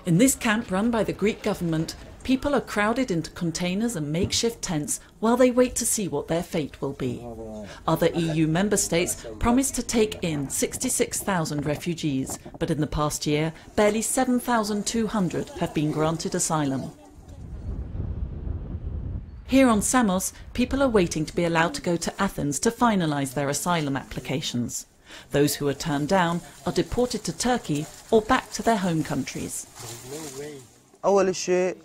In this camp run by the Greek government, people are crowded into containers and makeshift tents while they wait to see what their fate will be. Other EU member states promised to take in 66,000 refugees, but in the past year, barely 7,200 have been granted asylum. Here on Samos, people are waiting to be allowed to go to Athens to finalise their asylum applications. Those who are turned down are deported to Turkey or back to their home countries. أول شيء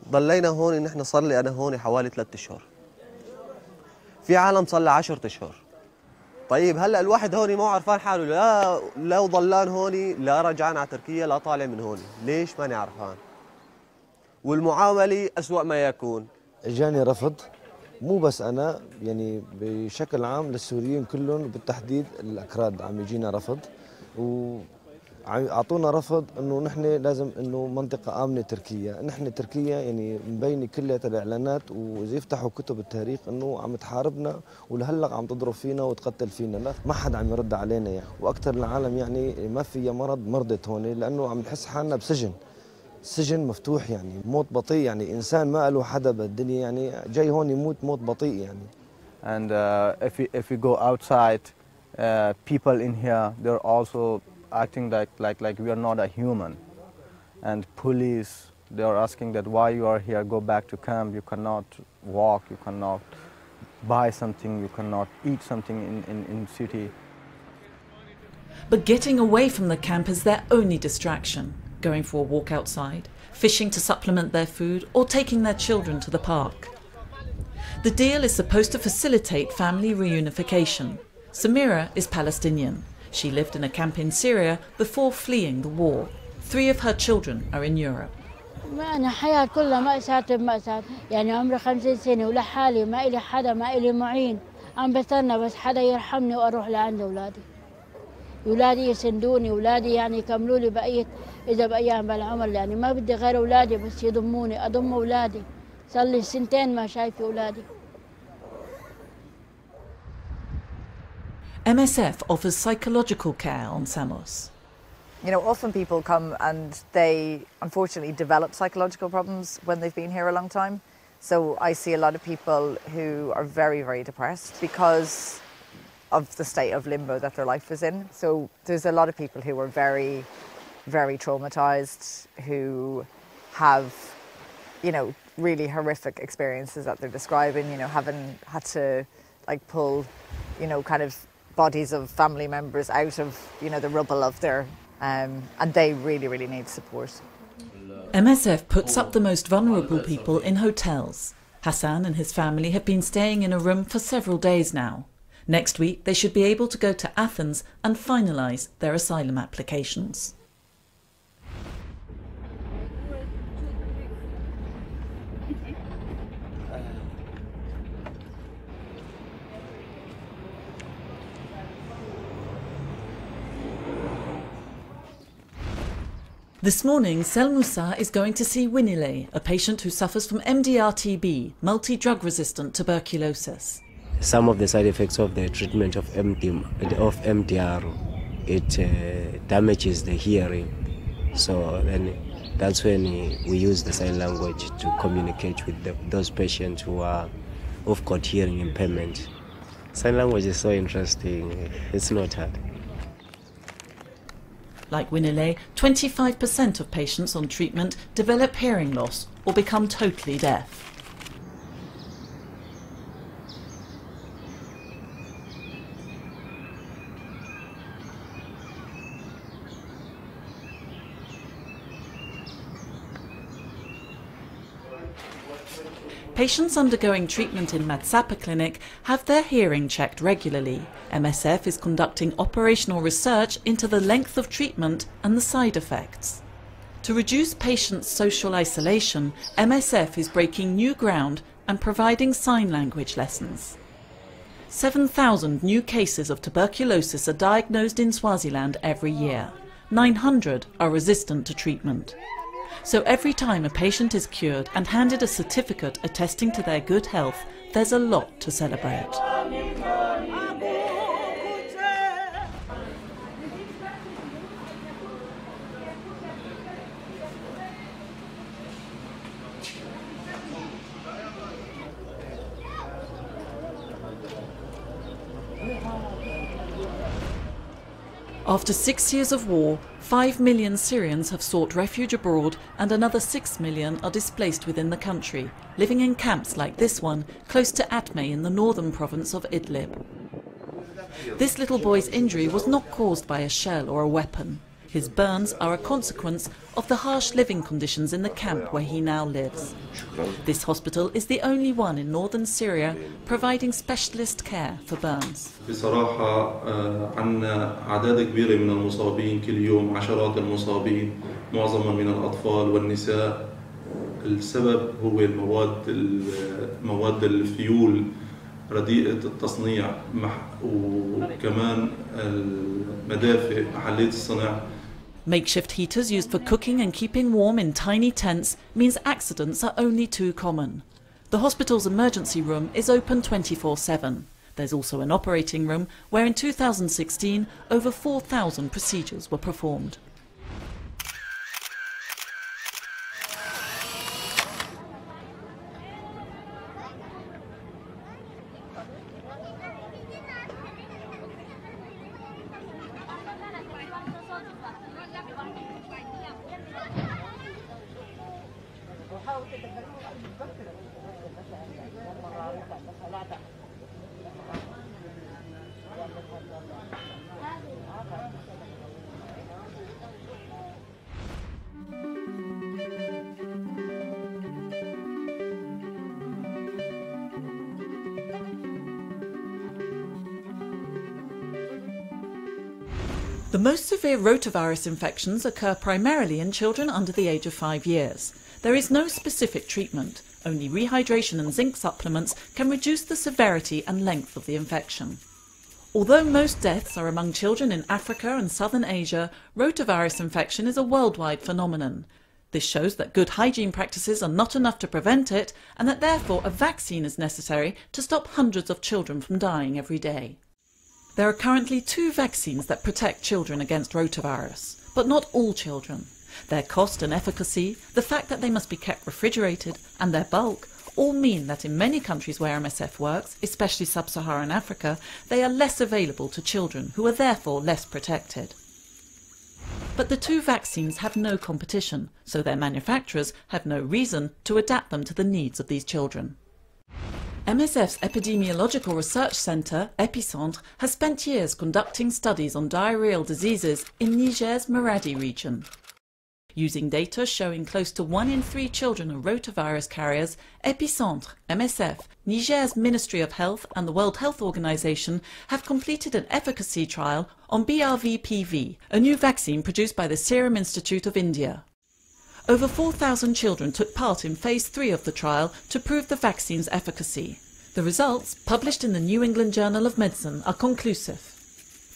ضلينا هون نحن صار لي أنا هون حوالي 3 أشهر. في عالم صار له 10 أشهر. طيب هلا الواحد هون مو عرفان حاله لا لو ضلان هون لا رجعان على تركيا لا طالع من هون، ليش ماني عرفان؟ والمعاملة أسوأ ما يكون. اجاني رفض مو بس انا يعني بشكل عام للسوريين كلهم بالتحديد الاكراد عم يجينا رفض واعطونا رفض انه نحن لازم انه منطقه امنه تركيا، نحن تركيا يعني مبينه كلها الاعلانات واذا يفتحوا كتب التاريخ انه عم تحاربنا ولهلا عم تضرب فينا وتقتل فينا، لا ما حدا عم يرد علينا يعني، واكثر العالم يعني ما فيها مرضت هون لانه عم نحس حالنا بسجن. سجن مفتوح يعني موت بطيء يعني إنسان ما له حدا بالدنيا يعني جاي هون يموت موت بطيء يعني. And if we go outside, people in here they're also acting like we are not a human. And police they are asking that why you are here, go back to camp. You cannot walk, you cannot buy something, you cannot eat something in city. But getting away from the camp is their only distraction. Going for a walk outside, fishing to supplement their food, or taking their children to the park. The deal is supposed to facilitate family reunification. Samira is Palestinian. She lived in a camp in Syria before fleeing the war. 3 of her children are in Europe. أنا حياة كلها مأساة بمأساة، يعني عمري 50 سنة ولحالي ما إلي حدا ما إلي معين، عم بستنى بس حدا يرحمني وأروح لعند أولادي. أولادي يسندوني، أولادي يعني يكملوا لي بقية إذا بأيام بالعمر، يعني ما بدي غير أولادي بس يضموني، أضم أولادي. صار لي 2 ما شايفة أولادي. MSF offers psychological care on Samos. You know, often people come and they unfortunately develop psychological problems when they've been here a long time. So I see a lot of people who are very, very depressed because of the state of limbo that their life is in. So there's a lot of people who are very, very traumatized, who have, you know, really horrific experiences that they're describing, you know, having had to like pull, you know, kind of bodies of family members out of, you know, the rubble of their, and they really, really need support. MSF puts up the most vulnerable people in hotels. Hassan and his family have been staying in a room for several days now. Next week, they should be able to go to Athens and finalise their asylum applications. This morning, Sel Moussa is going to see Winile, a patient who suffers from MDR-TB, multi-drug-resistant tuberculosis. Some of the side effects of the treatment of MDR, it damages the hearing. So then that's when we use the sign language to communicate with those patients who have got hearing impairment. Sign language is so interesting, it's not hard. Like Winile, 25% of patients on treatment develop hearing loss or become totally deaf. Patients undergoing treatment in Matsapa Clinic have their hearing checked regularly. MSF is conducting operational research into the length of treatment and the side effects. To reduce patients' social isolation, MSF is breaking new ground and providing sign language lessons. 7,000 new cases of tuberculosis are diagnosed in Swaziland every year. 900 are resistant to treatment. So every time a patient is cured and handed a certificate attesting to their good health, there's a lot to celebrate. After 6 years of war, 5 million Syrians have sought refuge abroad and another 6 million are displaced within the country, living in camps like this one, close to Atme in the northern province of Idlib. This little boy's injury was not caused by a shell or a weapon. His burns are a consequence of the harsh living conditions in the camp where he now lives. This hospital is the only one in northern Syria providing specialist care for burns. بصراحة عندنا أعداد كبيرة من المصابين كل يوم، عشرات المصابين معظمهم من الأطفال والنساء. السبب هو مواد الفيول رديئة التصنيع وكمان المدافئ محلات الصنع. Makeshift heaters used for cooking and keeping warm in tiny tents means accidents are only too common. The hospital's emergency room is open 24/7. There's also an operating room where in 2016 over 4,000 procedures were performed. The most severe rotavirus infections occur primarily in children under the age of 5 years. There is no specific treatment. Only rehydration and zinc supplements can reduce the severity and length of the infection. Although most deaths are among children in Africa and southern Asia, rotavirus infection is a worldwide phenomenon. This shows that good hygiene practices are not enough to prevent it, and that therefore a vaccine is necessary to stop hundreds of children from dying every day. There are currently 2 vaccines that protect children against rotavirus, but not all children. Their cost and efficacy, the fact that they must be kept refrigerated, and their bulk all mean that in many countries where MSF works, especially sub-Saharan Africa, they are less available to children who are therefore less protected. But the 2 vaccines have no competition, so their manufacturers have no reason to adapt them to the needs of these children. MSF's Epidemiological Research Centre, Epicentre, has spent years conducting studies on diarrheal diseases in Niger's Maradi region. Using data showing close to 1 in 3 children are rotavirus carriers, Epicentre, MSF, Niger's Ministry of Health and the World Health Organization have completed an efficacy trial on BRVPV, a new vaccine produced by the Serum Institute of India. Over 4,000 children took part in Phase 3 of the trial to prove the vaccine's efficacy. The results, published in the New England Journal of Medicine, are conclusive.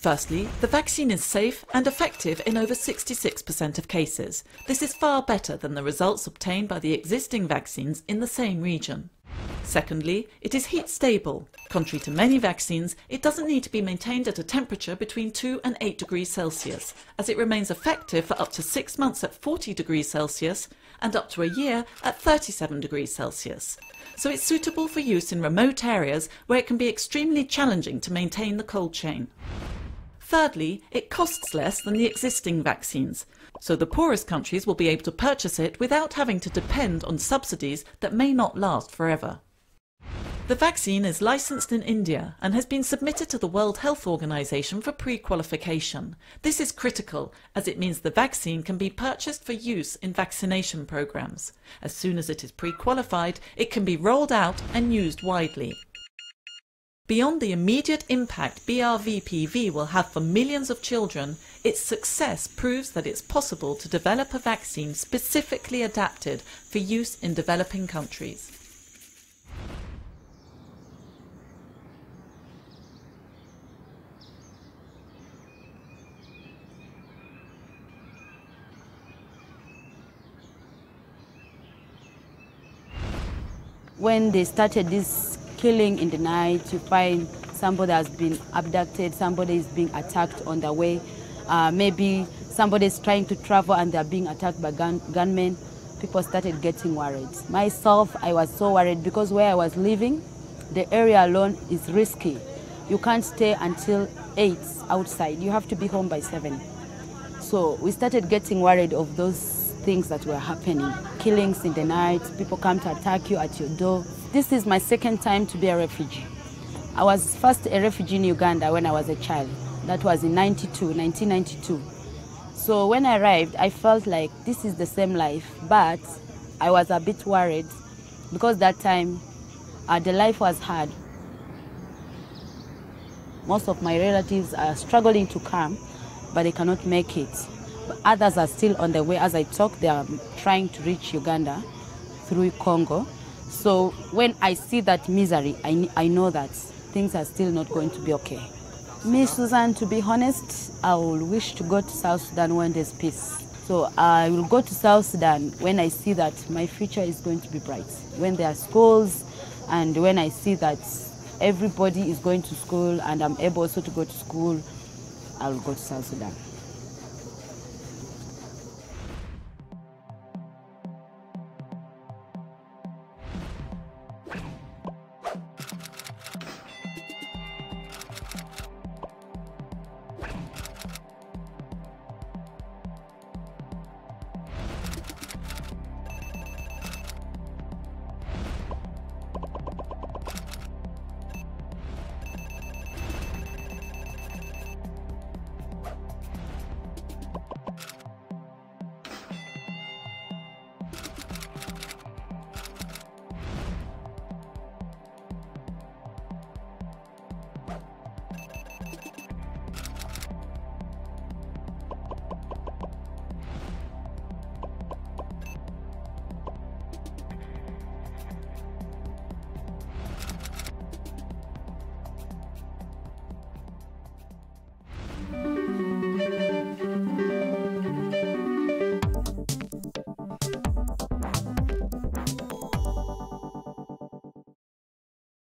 Firstly, the vaccine is safe and effective in over 66% of cases. This is far better than the results obtained by the existing vaccines in the same region. Secondly, it is heat stable. Contrary to many vaccines, it doesn't need to be maintained at a temperature between 2 and 8 degrees Celsius, as it remains effective for up to 6 months at 40 degrees Celsius and up to a year at 37 degrees Celsius. So it's suitable for use in remote areas where it can be extremely challenging to maintain the cold chain. Thirdly, it costs less than the existing vaccines, so the poorest countries will be able to purchase it without having to depend on subsidies that may not last forever. The vaccine is licensed in India and has been submitted to the World Health Organization for pre-qualification. This is critical, as it means the vaccine can be purchased for use in vaccination programs. As soon as it is pre-qualified, it can be rolled out and used widely. Beyond the immediate impact BRVPV will have for millions of children, its success proves that it's possible to develop a vaccine specifically adapted for use in developing countries. When they started this killing in the night, you find somebody has been abducted, somebody is being attacked on the way, maybe somebody is trying to travel and they're being attacked by gunmen. People started getting worried. Myself, I was so worried because where I was living, the area alone is risky. You can't stay until 8 outside. You have to be home by 7. So we started getting worried of those things that were happening. Killings in the night, people come to attack you at your door. This is my second time to be a refugee. I was first a refugee in Uganda when I was a child. That was in 1992. So when I arrived, I felt like this is the same life, but I was a bit worried because that time the life was hard. Most of my relatives are struggling to come, but they cannot make it. But others are still on the way. As I talk, they are trying to reach Uganda through Congo. So when I see that misery, I know that things are still not going to be okay. Me, Susan, to be honest, I will wish to go to South Sudan when there's peace. So I will go to South Sudan when I see that my future is going to be bright. When there are schools and when I see that everybody is going to school and I'm able also to go to school, I will go to South Sudan.